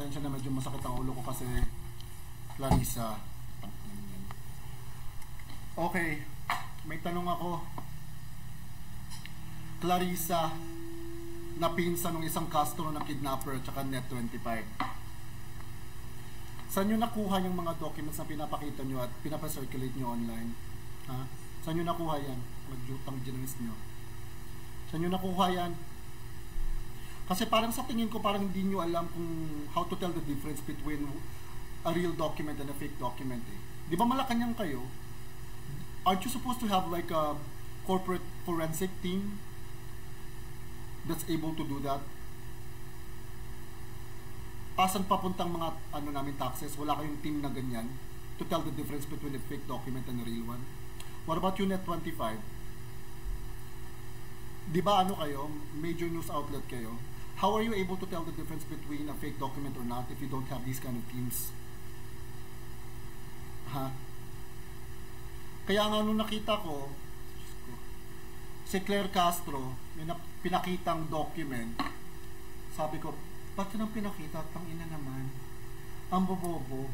Pasensya na, medyo masakit ang ulo ko kasi Clarissa. Okay, may tanong ako. Clarissa, na pinsan ng isang customer ng kidnapper at saka Net25. Saan nyo nakuha yung mga documents na pinapakita nyo at pinapacirculate nyo online? Ha? Saan nyo nakuha yan? Magjutang ginawis nyo. Saan nyo nakuha yan? Kasi parang sa tingin ko parang hindi nyo alam kung how to tell the difference between a real document and a fake document eh. Di ba Malacanang kayo? Aren't you supposed to have like a corporate forensic team that's able to do that? Asan papuntang mga ano namin taxes? Wala kayong team na ganyan to tell the difference between a fake document and a real one? What about you Net25? Di ba ano kayo? Major news outlet kayo? How are you able to tell the difference between a fake document or not if you don't have these kind of teams? Ha? Kaya nga nung nakita ko, si Claire Castro, may pinakitang document, sabi ko, ba't yun ang pinakita? Tangina naman. Ang bobobo.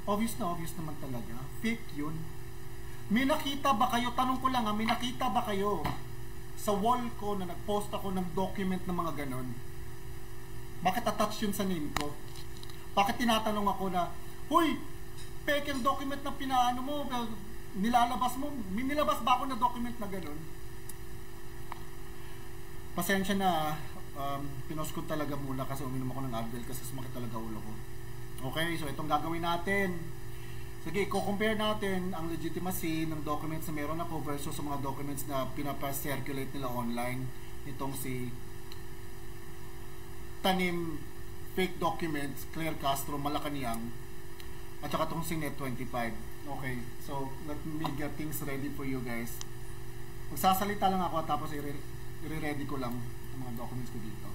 Obvious naman talaga. Fake yun. May nakita ba kayo? Tanong ko lang ha, may nakita ba kayo sa wall ko na nag-post ako ng document ng mga ganon? Bakit attach yun sa name ko? Bakit tinatanong ako na, huy, fake yung document na pinaano mo, nilalabas mo, may nilabas ba ako na document na ganon? Pasensya na, pinost ko talaga muna kasi uminom ako ng Advil kasi sumakit talaga ulo ko. Okay, so itong gagawin natin. Sige, i-compare natin ang legitimacy ng documents na meron ako versus sa mga documents na pinapa-circulate nila online. Itong si Tanim fake documents, Claire Castro, Malacanang, at saka itong si Net25. Okay, so let me get things ready for you guys. Magsasalita lang ako tapos i-ready ko lang ang mga documents ko dito.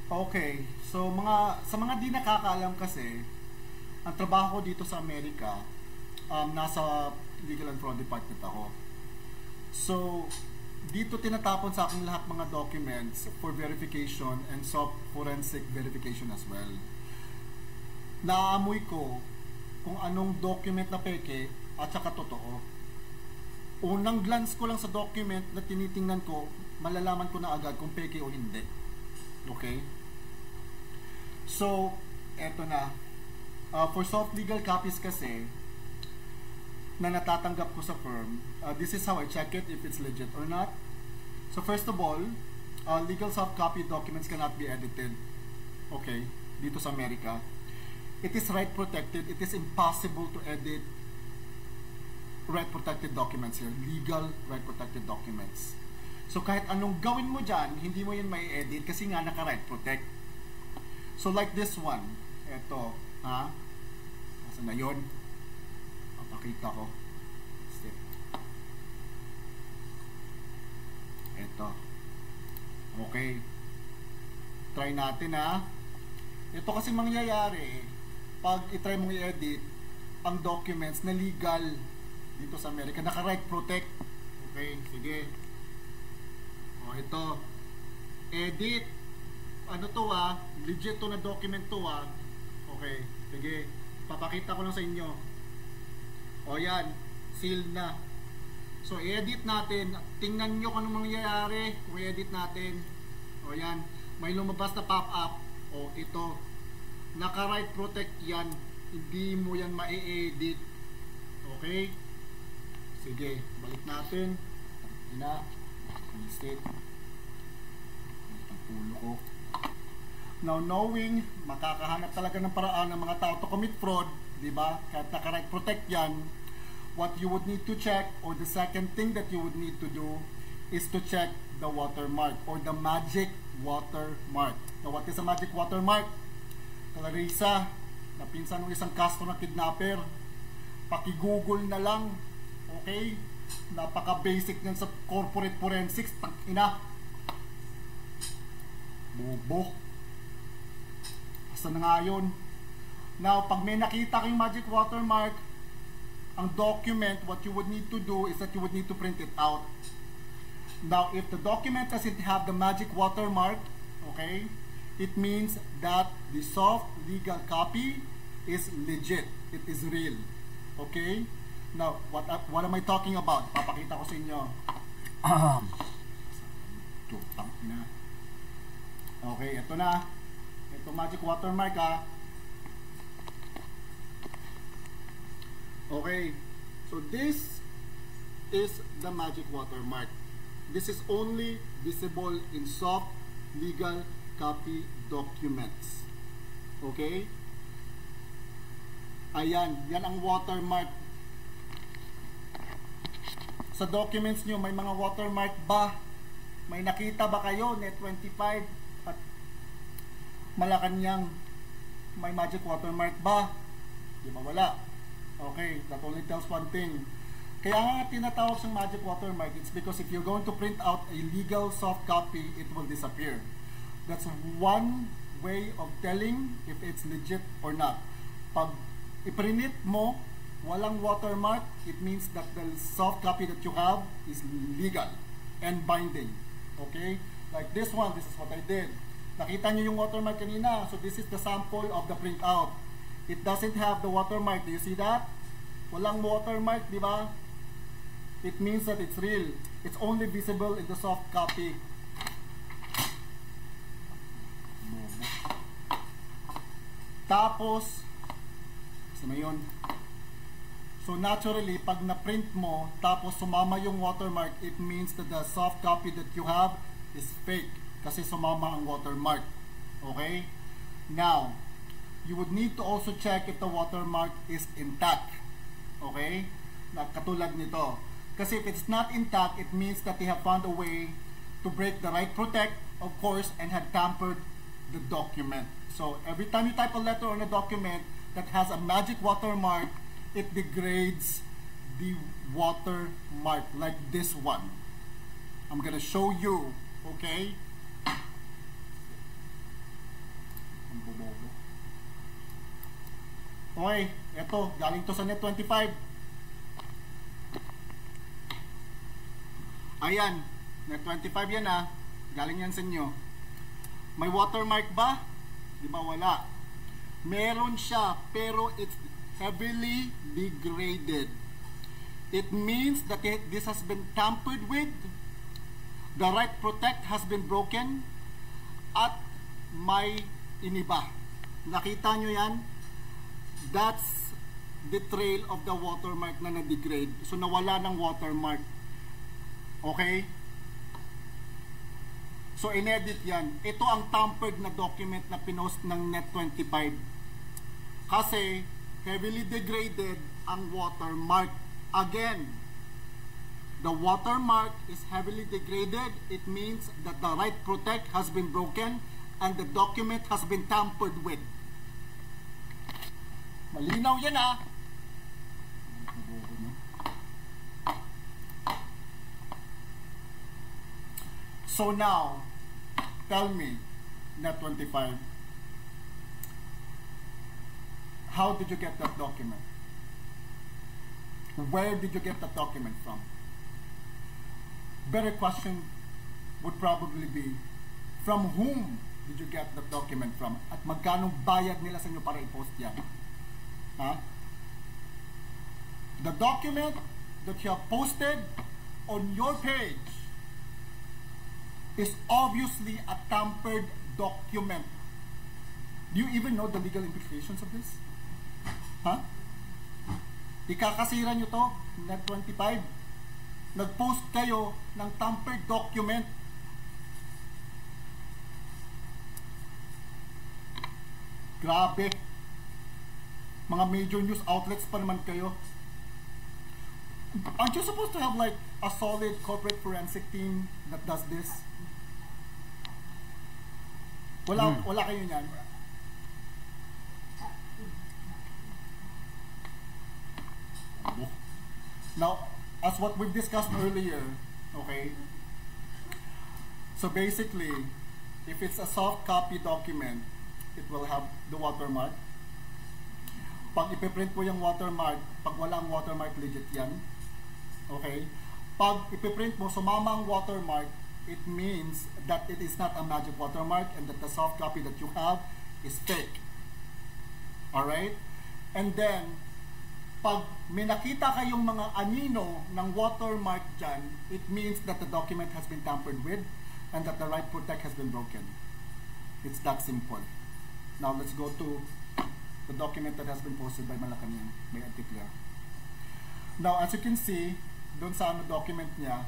Okay, so sa mga di nakakaalam kasi, ang trabaho ko dito sa Amerika, nasa Legal and Fraud Department ako. So, dito tinatapon sa akin lahat mga documents for verification and forensic verification as well. Naamoy ko kung anong document na peke at saka totoo. Unang glance ko lang sa document na tinitingnan ko, malalaman ko na agad kung peke o hindi. Okay? So, eto na. For soft legal copies kasi na natatanggap ko sa firm, this is how I check it if it's legit or not. So first of all, legal soft copy documents cannot be edited. Okay, dito sa Amerika. It is right protected. It is impossible to edit right protected documents here. Legal right protected documents. So kahit anong gawin mo dyan, hindi mo yun may edit kasi nga naka right protect. So like this one, eto, ha? Nasaan na yun? Papakita ko. Step. Eto. Okay. Try natin ha. Ito kasi mangyayari, pag itry mong i-edit ang documents na legal dito sa Amerika, naka-right protect. Okay, sige. O, ito. Edit. Ano to ha? Legit to na document to ha. Okay, sige. Papakita ko lang sa inyo. O yan, sealed na. So, i-edit natin. Tingnan nyo kung anong mangyayari kung i-edit natin. O yan, may lumabas na pop-up. O, ito. Naka-right protect yan. Hindi mo yan ma-edit. Okay? Sige, balik natin. Ina. State. Ang pulo ko. Now, knowing, makakahanap talaga ng paraan ng mga tao to commit fraud, di ba? Kahit naka-right protect yan, what you would need to check, or the second thing that you would need to do, is to check the watermark, or the magic watermark. Now, what is a magic watermark? Clarissa, na pinsan ng isang customer na kidnapper, paki-google na lang, okay? Napaka-basic yan sa corporate forensics, tang-ina. Bobo. Basta na nga yun. Now, pag may nakita kang magic watermark, ang document, what you would need to do is that you would need to print it out. Now, if the document doesn't have the magic watermark, okay, it means that the soft legal copy is legit. It is real. Okay? Now, what am I talking about? Papakita ko sa inyo. Tutang na. Okay, ito na. Ito magic watermark ha. Okay, so this is the magic watermark. This is only visible in soft legal copy documents. Okay? Ayan, yan ang watermark. Sa documents nyo, may mga watermark ba? May nakita ba kayo, Net25 at Malacanang, may magic watermark ba? Di ba wala? Okay, that only tells one thing. Kaya nga tinatawag siyang magic watermark, it's because if you're going to print out a legal soft copy, it will disappear. That's one way of telling if it's legit or not. Pag i-print mo, walang watermark, it means that the soft copy that you have is legal and binding. Okay? Like this one, this is what I did. Nakita nyo yung watermark kanina, so this is the sample of the printout. It doesn't have the watermark. Do you see that? Walang watermark, di ba? It means that it's real. It's only visible in the soft copy. Tapos, isa na yun. So naturally, pag na-print mo, tapos sumama yung watermark, it means that the soft copy that you have is fake. Kasi sumama ang watermark. Okay? Now, you would need to also check if the watermark is intact. Okay? Katulad nito. Kasi if it's not intact, it means that they have found a way to break the right protect, of course, and had tampered the document. So, every time you type a letter on a document that has a magic watermark, it degrades the watermark, like this one. I'm gonna show you, okay? Okay, eto, galing to sa Net25. Ayan, Net25 yan ah. Galing yan sa inyo. May watermark ba? Di ba wala? Meron siya, pero it's heavily degraded. It means that this has been tampered with, the right protect has been broken, at may iniba. Nakita nyo yan? That's the trail of the watermark na na-degrade. So nawala ng watermark. Okay? So inedit yan. Ito ang tampered na document na pinost ng Net25. Kasi heavily degraded ang watermark. Again, the watermark is heavily degraded. It means that the right protect has been broken and the document has been tampered with. Malinaw yan ah. So now, tell me, Net25, how did you get that document? Where did you get that document from? Better question would probably be, from whom did you get that document from? At magkano bayad nila sa inyo para i-post yan? Huh? The document that you have posted on your page is obviously a tampered document. Do you even know the legal implications of this? Huh? Ikakasira nyo to, Net25. Nag-post kayo ng tampered document. Grabe. Mga major news outlets pa naman kayo. Aren't you supposed to have like a solid corporate forensic team that does this? Wala kayo niyan. Now, as what we've discussed earlier, okay, so basically, if it's a soft copy document, it will have the watermark. Pag ipiprint po yung watermark, pag walang watermark, legit yan. Okay? Pag ipiprint mo, sumama ang watermark, it means that it is not a magic watermark and that the soft copy that you have is fake. Alright? And then, pag may nakita kayong mga anino ng watermark dyan, it means that the document has been tampered with and that the right protect has been broken. It's that simple. Now, let's go to the document that has been posted by Malacanang, by Anticlear. Now, as you can see, doon sa document niya,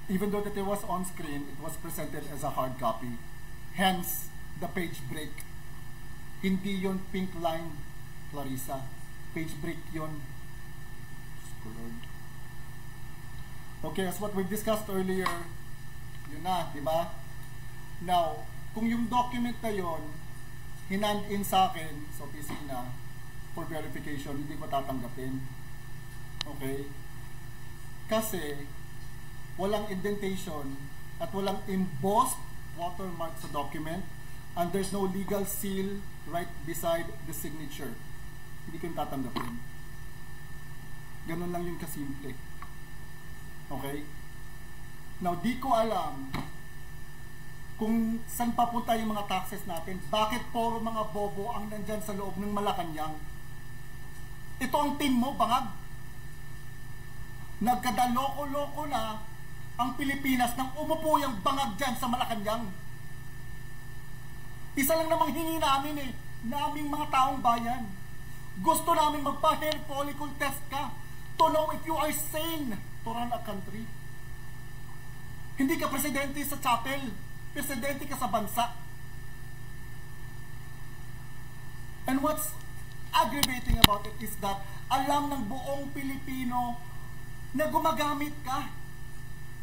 even though that it was on screen, it was presented as a hard copy. Hence, the page break. Hindi yon pink line, Clarissa. Page break yon. Okay, as what we discussed earlier, yun na, di ba? Now, kung yung document na yon, hinand in sa akin sa opisina for verification, hindi ko tatanggapin. Okay? Kasi, walang indentation at walang embossed watermark sa document and there's no legal seal right beside the signature. Hindi ko yung tatanggapin. Ganun lang yung kasimple. Okay? Now, di ko alam kung saan papunta yung mga taxes natin. Bakit puro mga bobo ang nandyan sa loob ng Malacanang? Ito ang team mo, bangag. Nagkadaloko-loko na ang Pilipinas nang umupo yung bangag dyan sa Malacanang. Isa lang namang hingi namin naming mga taong bayan. Gusto namin magpa-hair follicle test ka to know if you are sane to run a country. Hindi ka presidente sa chapel, presidente ka sa bansa. And what's aggravating about it is that alam ng buong Pilipino na gumagamit ka.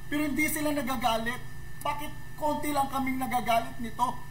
Pero hindi sila nagagalit. Bakit konti lang kaming nagagalit nito?